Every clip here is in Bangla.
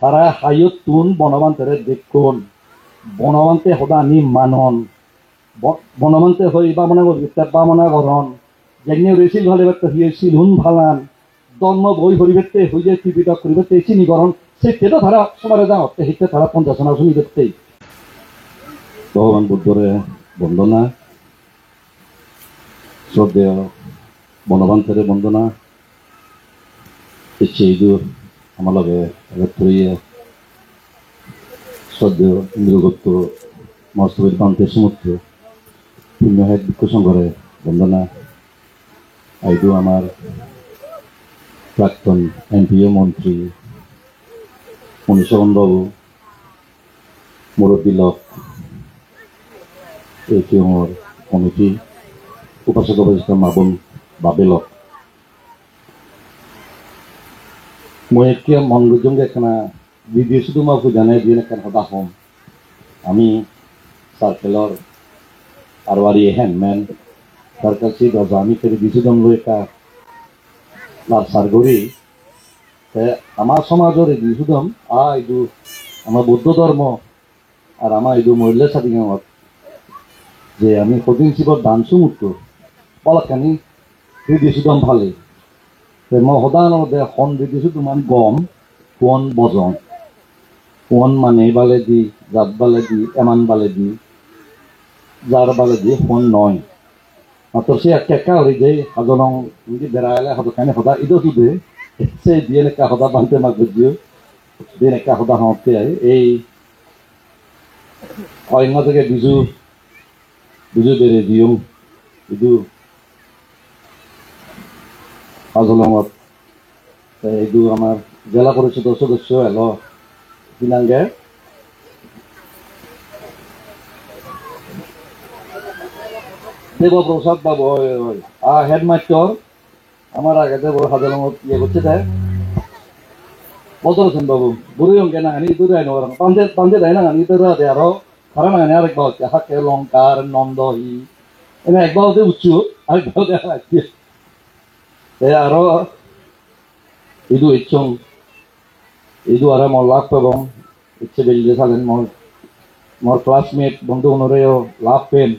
তারা হাইয়ত তুন বনবান্তেরে দেখুন বনবান্তে সদা আনি মানন বনবান্তে হই বামনা করতে বামনা করন যেমনি রেছিল ভালে বার্তা হইয়েছিল হুন ভালান জন্ম বই হরিবেতে হইয়ে টিভিটা করিবেতে চিনি করন সেটা তারা সবারে যাও হিতে তারা 50 জনা শুনি দেখতেই ভগবান বুদ্ধরে বন্দনা শ্রদ্ধেয় বনবান্তেরে বন্দনা এইদুর আমার লগে ধরিয়ে শ্রদ্ধেয় ইন্দ্রগুপ্ত মস্তবীর কান্তের সমুদ্র পুণ্যহেদ বিক্ষ সংঘরে বন্দনা আইদু আমার প্রাক্তন এমপিও মন্ত্রী মনীষবন বাবু মুরব্বী লোক এটিএমর কমিটি উপাসক উপাসিকা মাবন বাবেলক মই এতিয়া মন গুজংগে এখানা দিদি শুধু মাকু জানাই দিয়ে এখান হতা হম আমি সার্কেলর আরওয়ারি হ্যান্ডম্যান সার্কেল সি দরজা আমি ফেরি দিশুদম লই একটা লাসার গড়ি আমার সমাজের দিশুদম এইদু আমার বৌদ্ধ ধর্ম আর আমার এইদু মহিলা স্বাধীনত যে আমি সদিন শিবর দান সুমুক্ত পলাখানি দিশুদম ভালে মই সদানতে হন দিছো তোমার গম কোন বজন কোন মানে বালে দি জাত বালে দি এমান বালে দি যার বালে দি হন নয় মাত্র সে একা হয়ে যায় হাজনং বেড়াইলে সদখানে সদা ইদো সুদে সে দিয়ে নেকা সদা বানতে মাক বুঝিও দিয়ে নেকা সদা হতে এই অন্য থেকে বিজু বিজু বেড়ে দিও ইদু হাজলঙত এইটো আমাৰ জেলা পৰিষদৰ সদস্য এলো দিনাংগে দেবপ্রসাদ বাবু হেডমাস্টার আমার আগে দেব হাজলঙত ইয়ে করছে তাই বদল হোসেন বাবু বুড়ি অঙ্কে নাঙানি ইতো দেয় নগর পাঞ্জে দেয় নাঙানি ইতো দে আরো খারা নাঙানি আরেকবার হচ্ছে হাকে লঙ্কার নন্দহি এনে একবার হতে উচ্চ আরেকবার দেখা লাগছে আরো ইদু ইচ্ছং ইদু আরে মোর লাভ পাবং ইচ্ছে বেললে সালেন মোর ক্লাসমেট বন্ধু অনুরেও লাভ পেন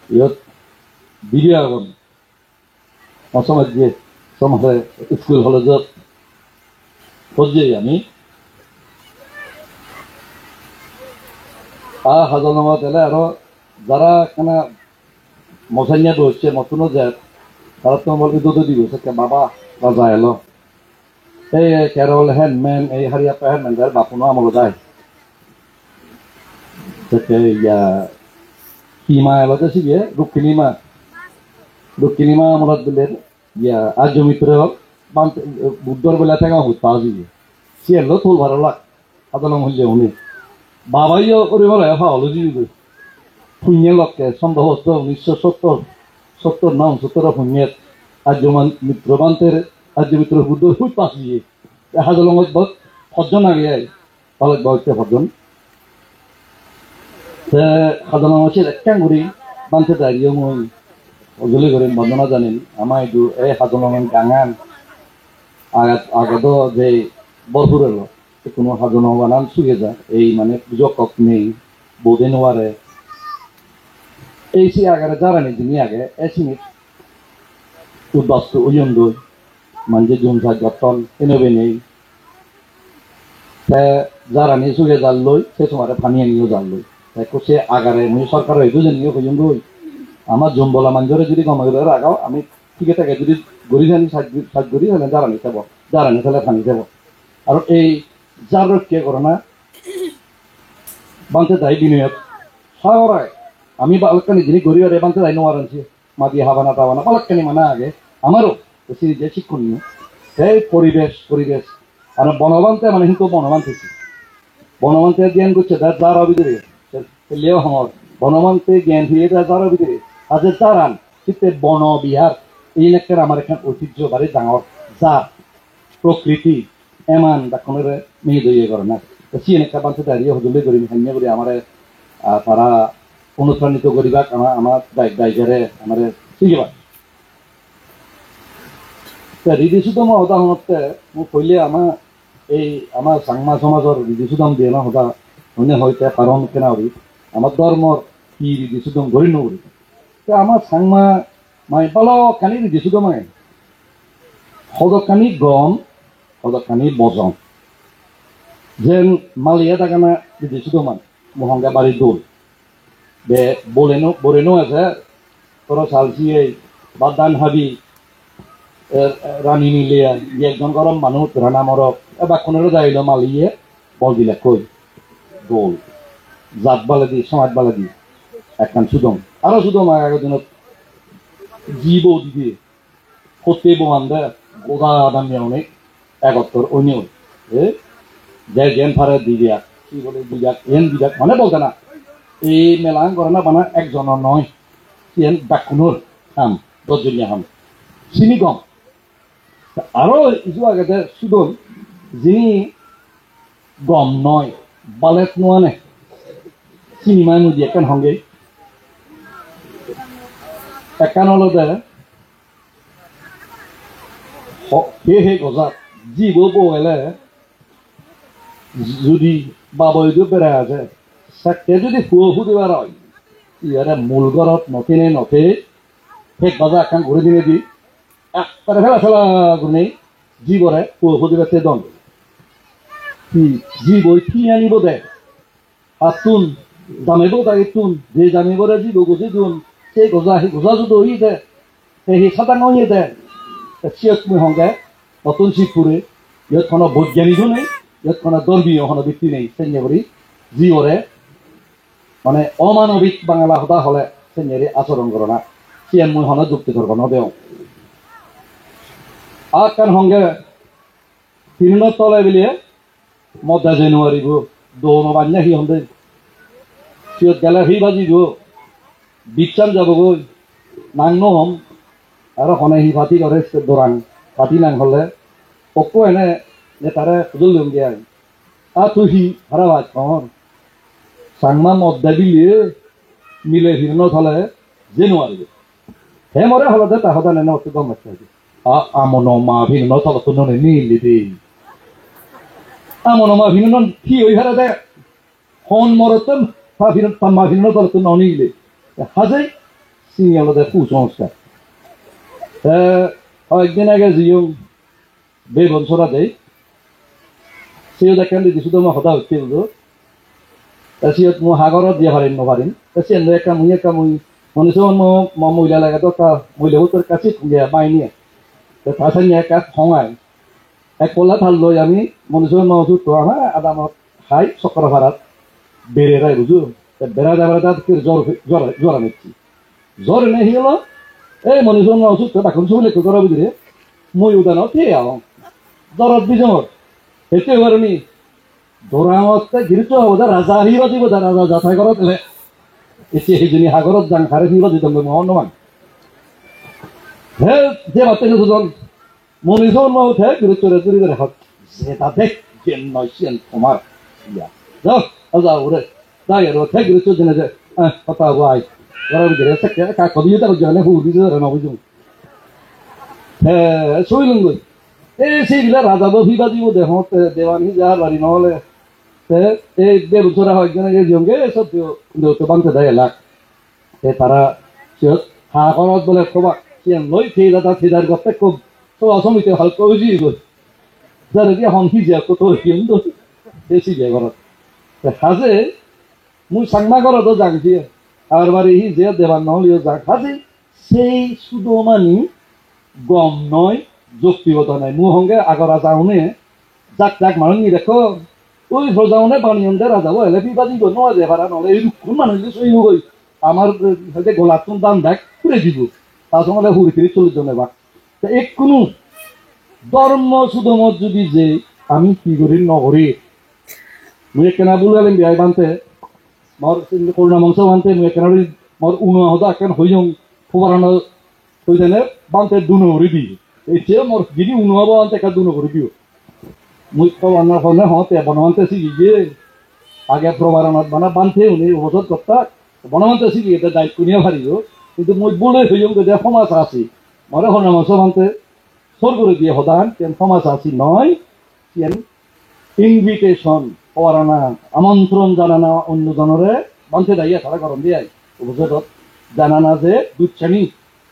ইয়ত বিরিয়া আগন অসমত যে সমাজে স্কুল কলেজত খোঁজে আমি হাজলঙত এলে আরো যারা এখানে মশাইয়া বসছে মতনও যায় তারা তো বলবে দুধ দিব সে বাবা রাজা এলো এই কেরল হ্যান্ডম্যান এই হারিয়াপা হ্যান্ডম্যান যার বাপুনো আমল যায় ইয়া কিমা এলো যে সিবিয়ে দক্ষিণীমা আমলত দিলে ইয়া আর্য মিত্র বুদ্ধর বেলা থেকে হুত পাওয়া যাবে সি এলো থল ভালো লাগ আদলং হইলে উনি বাবাইও করিব লাগে ফাওলো দিব পুণ্যে লক্ষ্যে সম্ভবত 1970 নাম 70 পুণ্যের আর্য মিত্র বান্তের আর্য মিত্র বুদ্ধ হুত পাশিয়ে হাজলঙত বহুত সজ্জন আগে পালক বহুত সজ্জন হাজলঙ হচ্ছে একখান ঘুরি বানতে দাঁড়িয়ে মই অজলি করে বন্দনা জানেন আমার এইটু এই হাজলঙ গাঙান আগত যে বরপুর এলো কোনো হাজলঙ বানান চুয়ে যায় এই মানে জকক নেই বোধে নোয়ারে এই সে আগে জারানি যিনি আগে এসিনিট উদ্বাস্তু উয়ন্দু মানজে জুমসা যতন এনেবে নেই জারানি চুয়ে জাল লই সে তোমার ফানিয়ে নিয়েও জাল লই সে আগারে মুই সরকার হইতো যে নিয়ে হইম গই আমার জম্বলা মাঞ্জরে যদি কমাইলে রাগাও আমি ঠিক থাকে যদি গড়ি জানি সাজ গড়ি তাহলে জারানি চাব জারানি তাহলে ফানি যাব আর এই যার কে করে না বানতে দায় বিনিয়োগ সারায় আমি বালকানি যিনি গরিবের বানতে দায় নোয়ার আনছি মা দিয়ে হাবানা টাবানা বালকানি মানা আগে আমারও যে শিক্ষণীয় সেই পরিবেশ আর বনবান্তে মানে কিন্তু বনবান্তে জ্ঞান করছে যার ভিতরে লেও আমার বনবান্তে জ্ঞান হয়ে যায় যার ভিতরে আজ জারান শীতে বন বিহার এই নাকের আমার এখানে ঐতিহ্য বাড়ি ডাঙর যা প্রকৃতি এমান ডাকনের মেয়ে দইয়ে করে না সি এনেকা বানতে দাঁড়িয়ে হজলে করি হান্য করি আমার তারা অনুপ্রাণিত করিবা আমার দায়িকারে আমার শিখিবা রিদিছো তো মই উদাহৰণতে মোক কইলে আমাৰ এই আমাৰ চাংমা সমাজৰ ৰীতি সুদম দিয়ে ন সদা হয়নে হয়তে কাৰণ কেনা হবি আমাৰ ধৰ্মৰ কি ৰীতি সুদম গঢ়ি নগৰি আমাৰ চাংমা মাই পালক কানি ৰীতি সুদমাই সদকানি গম সদকানি বজং যেন মালিয়া থাকানা ৰীতি সুদমান মহংগা বাড়ি দোল বে বলেনো আছে তোর সালসিয়ে বাদান হাবি রানী মিলিয়া একজন গরম মানুষ রানা মরক এবার কোনেরও যাইল মালিয়ে বল দিলে কই দোল জাত বালে দি সমাজ বালে দি একখান সুদম আরো সুদম আগের দিন জীব দিয়ে সত্যি বোমান দে গোদা দামি অনেক একত্তর অন্য যে জ্ঞান ফারে দি দিয়া কি বলে দিজাক এন দিজাক মানে বলতে না এই মেলা করে না বানা একজনের নয় সিয়েন ডাকুনোর হাম দশজনীয়া হাম চিনি গম আরো ইজু আগে সুদম যিনি গম নয় বালেত নোয়ানে চিনিমা নদী একান সঙ্গে একান হলতে সেই গজাত জীব বলে যদি বাবৈটো বেড়াই আছে চাকে যদি ফুৱ ফুটিবাৰ হয় ইয়াৰে মূল ঘৰত নথিনে নথে সেই গজা এখন ঘূৰি দিনে দি একবাৰে ফেলা ফেলা গুণে জীৱৰে ফুৱ ফুটিবাৰ দন জীৱই কি আনিব দে তুন জানিব তাকে তুন যে জানিবৰে জীৱ গজি তুন সেই গজা যদি হৈ দে সেই চাটাং হৈ দে চিয়ক মই সংগে নতুন চিট ফুৰে ইয়াত কোনো বৈজ্ঞানিকো নেই ইয়াত কোনো ধৰ্মীয় কোনো ব্যক্তি নেই চেঞ্জে কৰি জীৱৰে মানে অমানবিক বাংলা সদা হলে চেঞ্জেৰি আচৰণ কৰে না চিয়ান মই হনত যুক্তি ধৰব নদেও আকান সংগে তিনিনত তলে বুলিয়ে মধ্যে জানুৱাৰীব দৌন বান্যা সি সন্দে সিহঁত গেলে সি বাজিব বিচ্ছান যাবগৈ নাং নহম আৰু সনে সি ভাতি কৰে দৰাং ভাতি নাং হলে অকো এনে তাৰে সুজল দিম দিয়া তুই সি ভাড়া ভাত কর চাংমা মদ্দা দিলে মিলে হিরণত হলে জানুৱাৰী হে মরে হলতে তাহতা নেনে অতি গম আছে আমন মা ভিন্ন তলত ননে নিলি দে আমন মা ভিন্ন কি ওই হারে দে হন মরতম মা ভিন্ন তলত ননিলে হাজে সিনিয়ল দে কুসংস্কার একদিন আগে জিও বেবন সরা দেয় সেও দেখেন দিছো তো মই সদা হচ্ছে বুঝো সিহঁত মই সাগৰত দিয়া পাৰিম নপাৰিম চিয়েন একা মুই মনুষ্য মহিলা লাগে তো মহিলাবোৰ তোৰ কাছে খুঁগিয়া বাইনিয়ে তাছানি একা খঙাই এক কলা ভাল লৈ আমি মনুষ্য মহজুত তো আমাৰ আদামত খাই চক্ৰ ভাড়াত বেৰেৰাই বুঝো বেড়া যাবার তাত জ্বর আনিছি জ্বর এনে সি হল এই মনুষ্য মহজুত তো বাকন চুলে করা বুঝিরে মই উদানত সেই আহ জ্বৰত বিজমত সেইটোৱে কারণে দৌৰাঙতে গিৰিত হ'ব দে ৰাজা আহিব দিব দে ৰাজা যাঠাই ঘৰত এলে এতিয়া সেইজনী সাগৰত যাং খাৰে সিব দিম মই অনুমান হে যে মাতে দুজন মনুষ্য উঠে গিৰিতৰে জুৰি দৰে হক যে তাতে যেন নয় চিয়েন তোমার যাও যাও ওরে যাই আৰু ঠেক গিৰিত যেনে যে কথা হ'ব আই ঘৰৰ ভিতৰে চাকে কা কবি এটা জানে হুদি ধৰে নবুজো হে চইলুংগৈ এই সেইবিলাক ৰাজাব ভিবা দিব দেহতে দেৱানী যাৰ বাৰী নহ'লে এই বেবুচরা হয় জঙ্গে সব দেউতে বানতে দেয় লাখ তারা হাকরত বলে কবা সিয়ান লই সেই দাদা সেদার গতে খুব তো অসমিতে হালকা উজি গই যারা দিয়ে হংকি যা কত কিন্তু বেশি যায় ঘরত হাজে মুই সাংমা ঘরত যাংছি আর বাড়ি হি যে দেবার নহলিও যাক হাজে সেই সুদমানি গম নয় যুক্তিগত নাই মু সঙ্গে আগরা যাওনে যাক যাক মানুষ নি দেখো ওই প্রজাউনে বানিয়নদের রাজাবো এলে বিবাদী গো নয় যে ভাড়া নহলে কোন মানুষ সইব গই আমার হয়তো গোলাপন দাম দেখ পুরে দিব তার সঙ্গে হুড়ি ফিরে চলে জনে বা এক কোনো ধর্ম সুদমত যদি যে আমি কি করি নগরী মুই কেনা বুলালিম বিয়াই বানতে মোর করুণা মাংস বানতে মুই কেনা মোর উনো হদা কেন হইং ফুবারানো হই জানে বানতে দুনো হরি দি এই যে মোর যদি উনো হবো আনতে কা দুনো হরি দিও মুই কবানোর ফলে হতে বনমন্তে শিখি আগে প্রবারণত বানা বানতে উনি ওষুধ করতা বনমন্তে শিখি এটা দায়িত্ব নিয়ে পারিব কিন্তু মুই বলে হইম যে সমাজ আছি মরে হন মাংস বানতে সর করে দিয়ে হদান কেন সমাজ আছি নয় কেন ইনভিটেশন করা না, আমন্ত্রণ জানানা অন্য জনরে বান্ধে দাইয়া তারা গরম দিয়ে উপজেত জানানা যে দুধ শ্রেণী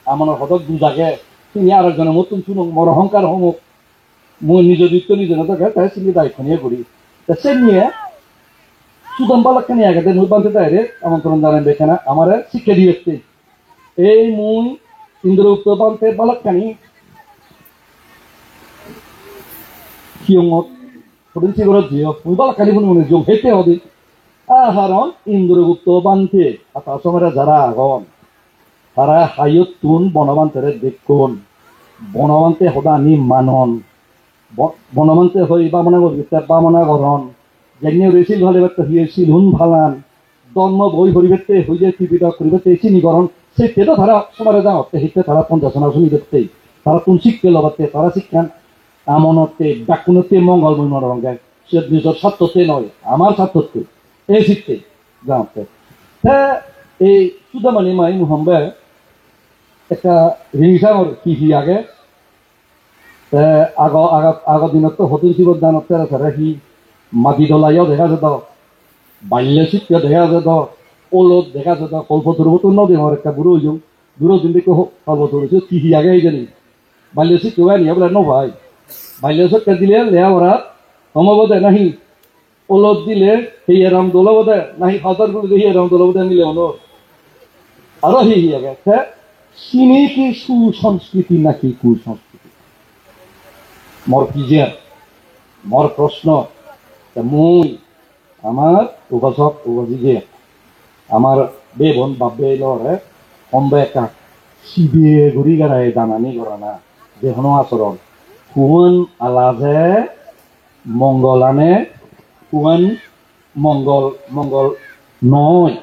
আমার হতক দুজাগে তিনি আর একজনের মতন শুনুক মর অহংকার হমুক মই নিজ দিত্য নিজে না থাকে তাই চিনি দায়িত্ব নিয়ে করি তা সে নিয়ে সুদম বালাকখানি আগে মুই বান্ধে দায়রে আমন্ত্রণ জানান বেখানা আমার শিক্ষা দিয়েছে এই মুই ইন্দ্রগুপ্ত বান্ধে বালাকখানি কিয়মত প্রতিনিধি করে দিও মুই বালাকখানি মনে যোগ হেতে হদি আহারণ ইন্দ্রগুপ্ত বান্ধে আসমরা যারা আগন তারা হাইয়ত তুন বনবান্তের দেখুন বনবান্তে সদানি মানন বনবান্তে হই বামনা করতে বামনা গরণ যেনে রেছিল ভালে বার্তা হইয়েছিল হুন ভালান জন্ম বই হরিবেতে হই যে টিভিটা করিবেতে চিনি গরণ সে তেটা তারা সমারে যাওয়াতে হিতে তারা 50 জন শুনি দেখতে তারা কোন শিখতে লবাতে তারা শিক্ষান আমনতে ডাকুনতে মঙ্গলময় মনোরঙ্গায় সে নিজের স্বার্থতে নয় আমার স্বার্থতে এই শিখতে যাওয়াতে হ্যাঁ এই সুদামানি মাই মুহাম্মদ একটা হিংসার কি আগে আগৰ দিনত তো সতীৰ শিৱৰ দানত সি মাটি দলাইও দেখা যেত বাল্য চিত্ত দেখা যেত ওলত দেখা যেত কল্পতৰুতো নদী মোৰ একটা বুঢ়ো হৈ যাওঁ বুঢ়ো দিন দেখো কল্পতৰু কি আগে জানি বাল্য চিত্ত নিয়ে বোলে নভাই বাল্য চিত্ত দিলে লেয়া ভরা সমবদে নাহি ওলত দিলে সেই এরাম দোলবদে নাহি ফাজার গুলো দেখি এরাম দোলবদে নিলে হলো আরো সি আগে চিনি কি সুসংস্কৃতি নাকি কুসংস্কৃতি মোর কি যে মোর প্রশ্ন মুই আমার উপাসক উপাসী যে আমার বেবন বাপে লরে সম্বে একটা শিবে ঘুরি গাড়ায় দানানি করা না যেহনো আচরণ কুন আলাজে মঙ্গল আনে কুন মঙ্গল মঙ্গল নয়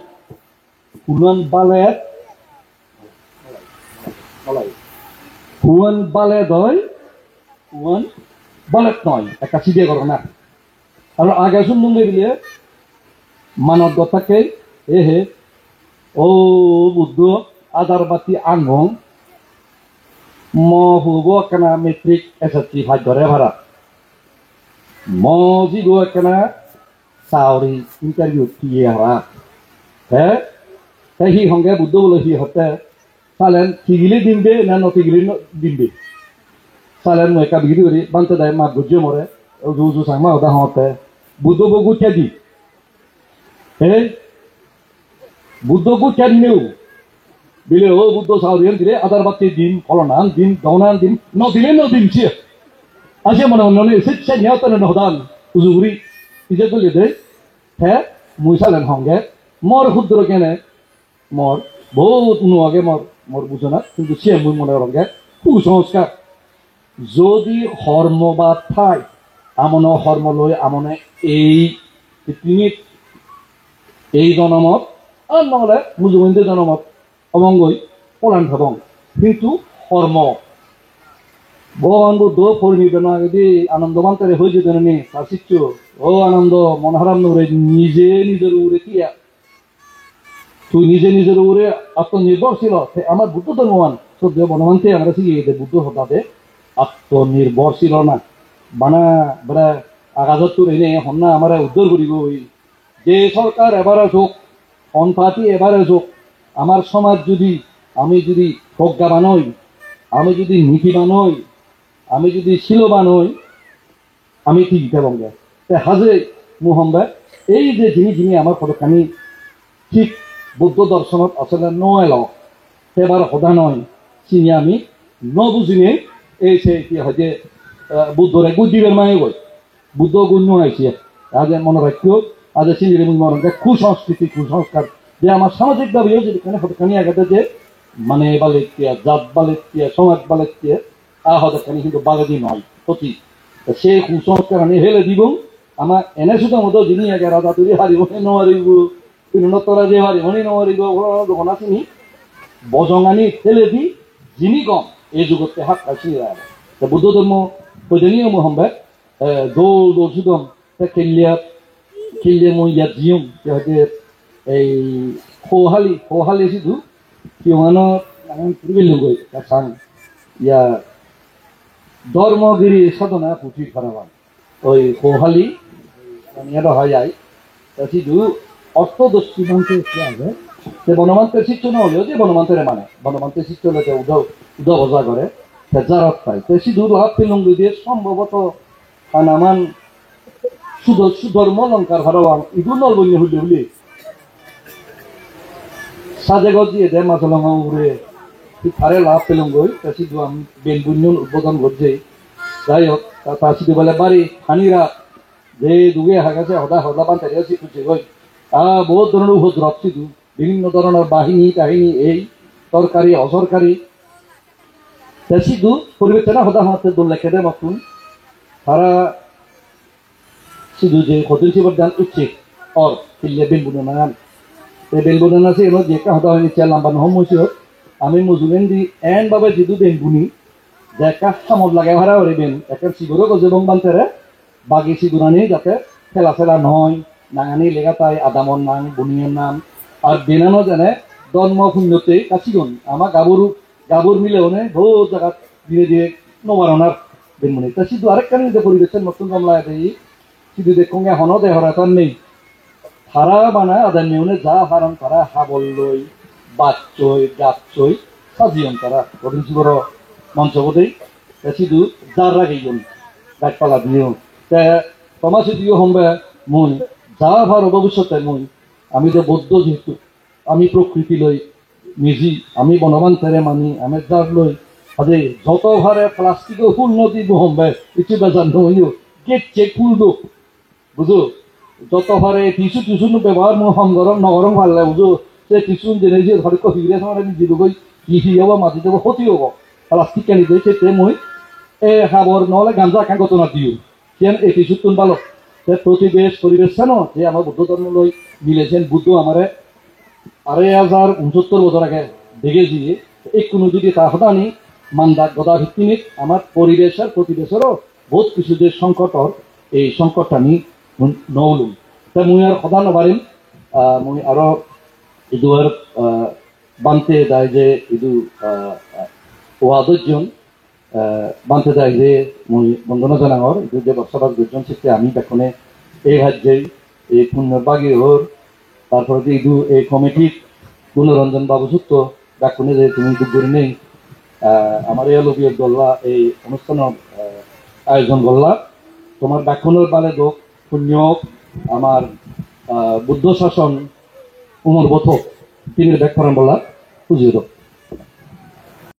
কুন বালেত কুন বালে দয় কুন বালেত নয় একটা শিবে করো না আর আগে শুনুন দিলে মানব কথাকে এহে ও বুদ্ধ আদার বাতি আঙ্গং ম হুব একখানা মেট্রিক এসএসসি ভাগ্যরে ভাড়া ম জিব একখানা চাউরি ইন্টারভিউ দিয়ে হারা হ্যাঁ তাই সি সঙ্গে বুদ্ধ বলে সি হতে চালেন ঠিগিলি দিনবে না নঠিগিলি দিনবে চালেন মই একটা বিক্রি করি বানতে দেয় মা বুঝে মরে জু চাংমা ওটা হতে বুদ্ধ বগু ঠেদি এই বুদ্ধ গু ঠেদি নেও দিলে ও বুদ্ধ চাউরিয়ান দিলে আদার বাতি দিন ফলনান দিন দৌনান দিন নদিলে নদিন ছে আসে মনে মনে শিক্ষা নিহতনে নহদান উজুগুড়ি ইজে গলি দে হ্যাঁ মুই চালেন সঙ্গে মর ক্ষুদ্র কেনে মর বহুত নোয়াগে মর মর বুঝো না কিন্তু সে মুই মনে রঙে কুসংস্কার যদি কর্মবাদ ঠাই আমন কর্ম লৈ আমনে এই তিনি এই জনমত আর নহলে মুজুমন্দির জনমত অমঙ্গই পলান ভাবং কিন্তু কর্ম ভগবান বুদ্ধ পরিনিবেদন আগে আনন্দবান তারে হয়ে যেত নি তার শিষ্য ও আনন্দ মনহারাম নরে নিজে নিজের উড়ে কিয়া তুই নিজে নিজের উপরে আত্মনির্ভরশীল আমার বুদ্ধ ধর্মমান সদ্য বনমান্তে আমরা শিখে বুদ্ধ হঠাতে আত্মনির্ভরশীল না বানা বেড়া আগাজত তোর এনে হন্না আমার উদ্ধার করিব যে সরকার এবারে যোগ অনপাতি এবারে যোগ আমার সমাজ যদি আমি যদি প্রজ্ঞাবান হই আমি যদি নীতিবান হই আমি যদি শিলবান হই আমি ঠিক দেবং হাজে মুহম্মদ এই যে যিনি আমার কতখানি ঠিক বুদ্ধ দর্শনত আসলে নয় সেবার সদা নয় চিনি আমি নবুঝিনে এই সে কি হয় যে বুদ্ধরে গুদ্দিবের মায়ে গই বুদ্ধ গুণ আইছে আজ মনে রাখিও আজ চিনিরে মুই মনে কুসংস্কৃতি কুসংস্কার যে আমার সামাজিক দাবিও যেখানে হতখানি আগাতে যে মানে বালেতিয়া জাত বালেতিয়া সমাজ বালেতিয়া হতখানি কিন্তু বালেদি নয় ক্ষতি সেই কুসংস্কার আমি হেলে দিব আমার এনে শুধু মতো যিনি আগে রাজা তুলি হারিব নোৱাৰিব নতরা যে হারি মনে নমারিব ঘনা চিনি বজঙানি ফেলে দি যিনি কম এই যুগতে হাত কাছি বুদ্ধ ধর্ম প্রয়োজনীয় মোহাম্মদ দৌল দৌল সুদম খেলিয়ে মই ইয়াত জিয়ম হয়তো এই সৌহালি শুধু কিমানগৈ চাং ইয়া ধর্মগিরি সাধনা পুঁথি খারাপ ওই সৌহালি নিয়ে হয় যায় সিধু অর্থদর্শী মানুষ আছে যে বনমান্তের শিষ্য না হলেও যে বনমান্তের মানে বনমান্তের শিষ্য হলে উদা বজা করে জারত পায় তো সিধু লাভ পেলুঙ্গি দিয়ে সম্ভবত কানামান সুধর্ম অলঙ্কার হারাওয়ান ইদু নলবন্য হইলে হইলে সাজে গজিয়ে দেয় মাছলঙ্গা উড়ে আরে লাভ পেলুঙ্গই তা সিধু আমি বেলবুন্য উদ্বোধন করছে যাই হোক তা সিধু বলে বাড়ি হানিরা যে দুগে হাগাছে হদা হদা পান তারিয়া শিখুছে গই বহুত ধরনের উপদ্রব সিধু বিভিন্ন ধরনের বাহিনী কাহিনী এই সরকারি অসরকারি সিধু পরিবেশে না হদা হাতে দোল লেখে দেয় মতন তারা সিধু যে কদিন শিবর দান উঠছে অর কিল্লে বেলবুনা নান এই বেলবুনা আছে এবার যে কা হদা হয়নি চেয়ার লাম্বা নহম হয়েছে আমি মজুরেন দি এন বাবা জিদু বেলবুনি যে একটা সামদ লাগে হারা হরিবেন একটা সিগুরও গজে বং বান্তারে বাগি সিগুরানি যাতে খেলা ফেলা নয় নাঙানি লেগা তাই আদামর নাম বুনিয়ার নাম আর বেনানো জানে জন্ম শূন্যতে কাছিগুন আমার গাবুর মিলেও নে বহুত জায়গা ধীরে ধীরে নবারণার বেনমনি তা সিধু আরেকটা নিজে পরিবেশের নতুন কমলায় দেই সিধু দেখুন হন দেহরা তার নেই তারা বানায় আদার নিয়নে যা হারান তারা হাবল লই বাচ্চই গাছই সাজিয়ন তারা রবীন্দ্র শিবর মঞ্চবোধেই সিধু যার রাখিগুন গাছপালা দিও তে তোমাসে দিও হম্বে মই যা ভার ভবিষ্যতে মই আমি যে বৌদ্ধ যেহেতু আমি প্রকৃতি লই নিজি আমি বনবান্তেরে মানি আমি যার লই আদে যত ভারে প্লাস্টিকও ফুল নদী হম্বে ইতি বেজান নইও গেট চেক ফুল দো বুঝো যত ভারে টিসু ব্যবহার মই সংগরম নগরম ভালে বুঝো সে টিসু জেনে যে ধরে কহিরে সময় নিজে গই কি হব মাটি দেব ক্ষতি হব প্লাস্টিক কেন দিয়ে সেতে মই এ খাবার নহলে গাঞ্জা কাগত না দিও কেন এই টিসু তুন ভালো পরিবেশ জানো যে আমার বুদ্ধ ধর্ম লই মিলেছেন বুদ্ধ আমারে ২,৫৬৯ বছর আগে দেখে দিয়ে এই কোনো যদি তা হদানি মান্দা গদা ভিত্তিনিক আমার পরিবেশেরও বহুত কিছু যে সংকটর এই সংকটটা নি নলুম তা মুই আর সদা নবারিম মুই আরো ইদুয়ার বানতে দেয় যে ইদু ওয়াদজন বানতে দেয় যে মুই বন্দনা জানাঙর ইদু যে বর্ষাবাদ গর্জন শিখতে আমি দেখনে এই রাজ্যেই এই পুণ্যবাগী ওর তারপরে যে ইদু এই কমিটির গুণরঞ্জন বাবু সূত্র দেখনে যে তুমি দুপুরি নেই আমার এই লবিয়র গল্লা এই অনুষ্ঠান আয়োজন করলা তোমার ব্যাখ্যানের বালে দোক পুণ্য আমার বুদ্ধ শাসন উমর বথক তিনি ব্যাখ্যান বলা বুঝিয়ে দাও